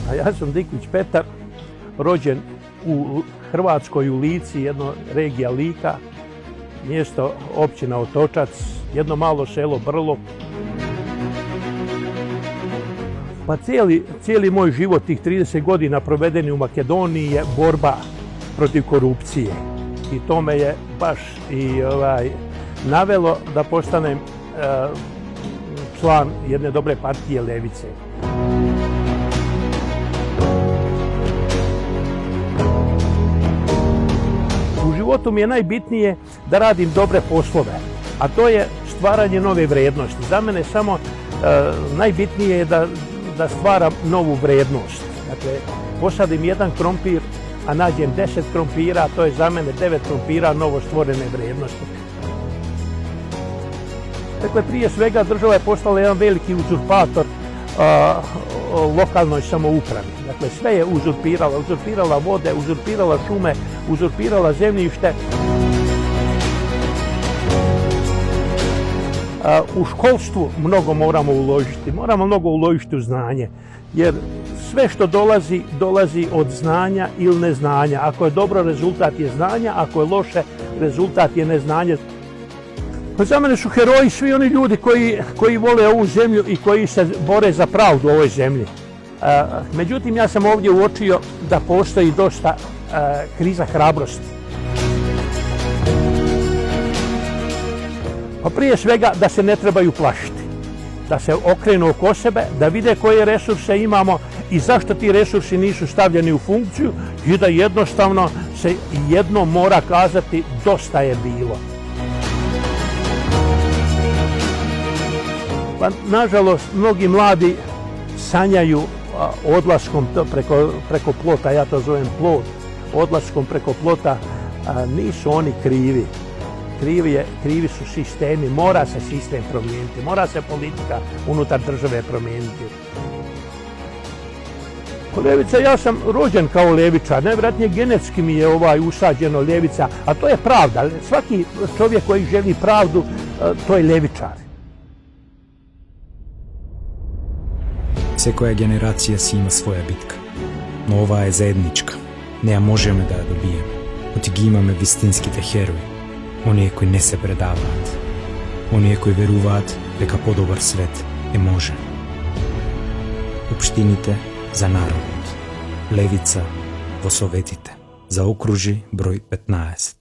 A ja sam Dikić Petar, rođen u Hrvatskoj, u Lici, jedno regija Lika, mjesto općina Otočac, jedno malo selo Brlo. Pa cijeli moj život, tih 30 godina provedeni u Makedoniji, je borba protiv korupcije. I to me je baš navelo da postanem član jedne dobre partije Levice. U životu mi je najbitnije da radim dobre poslove, a to je stvaranje nove vrijednosti. Za mene samo najbitnije je da stvaram novu vrijednost. Dakle, posadim jedan krompir, a nađem 10 krompira, to je za mene 9 krompira novo stvorene vrijednosti. Dakle, prije svega država je postala jedan veliki uzurpator lokalnoj samoupravi. Dakle, sve je uzurpirala vode, uzurpirala šume, uzurpirala zemljište. U školstvu mnogo moramo mnogo uložiti u znanje, jer sve što dolazi od znanja ili neznanja. Ako je dobro, rezultat je znanja, ako je loše, rezultat je neznanje. Za mene su heroji svi oni ljudi koji vole ovu zemlju i koji se bore za pravdu u ovoj zemlji. Međutim, ja sam ovdje uočio da postoji dosta kriza hrabrosti. Pa prije svega da se ne trebaju plašiti, da se okrenu oko sebe, da vide koje resurse imamo i zašto ti resursi nisu stavljeni u funkciju i da jednostavno se jedno mora kazati dosta je bilo. Pa, nažalost, mnogi mladi sanjaju odlaskom preko plota, ja to zovem plot, odlaskom preko plota. Nisu oni krivi. Krivi su sistemi, mora se sistem promijeniti, mora se politika unutar države promijeniti. Levica, ja sam rođen kao levičar, najvjerojatnije genetski mi je usađeno ljevica, a to je pravda. Svaki čovjek koji želi pravdu, to je ljevičar. Всекоја генерација си има своја битка, но оваа е заедничка. Неа можеме да ја добиеме. Оти ги имаме вистинските херои, оние кои не се предаваат, оние кои веруваат дека подобар свет е можен. Општините за народот, Левица во Советите, за окружи број 15.